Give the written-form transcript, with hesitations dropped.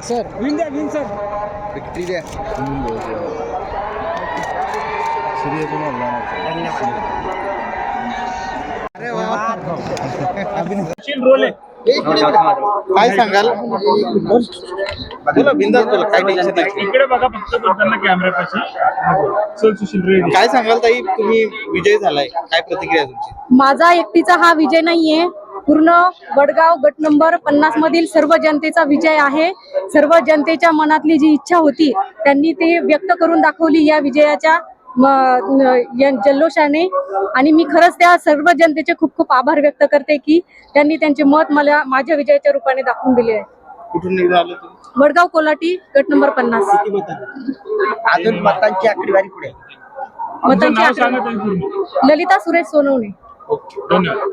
Sir win द्या win sir. Victory द्या. अरे वा. रोल आहे. काय सांगाल? बोला बिंदास बोला, काय टेन्शन नाही. इकडे बघा फक्त बोलताना कॅमेऱ्यापाशी. चल सुशील रेडी. काय सांगाल ताई, तुम्ही विजय झालाय, काय प्रतिक्रिया आहे तुमची? माझा एकटीचा हा विजय नाहीये, पूर्ण वडगाव गट नंबर 50 मधील सर्व जनतेचा विजय आहे. सर्व जनतेच्या मनातली जी इच्छा होती त्यांनी ती व्यक्त करून दाखवली या विजयाच्या जल्लोषाने. आणि मी खरंच त्या सर्व जनतेचे खूप खूप आभार व्यक्त करते की त्यांनी त्यांचे मत मला माझ्या विजयाच्या रूपाने दाखवून दिले आहे. कुठून निघून आले तुम्ही? वडगाव कोलाटी गट नंबर 50. अजून मतांची आकडेवारी पुढे. मतांची नाव सांगा आकडेवारी ताई पूर्ण. ललिता सुरेश सोनवणे. ओके. धन्यवाद.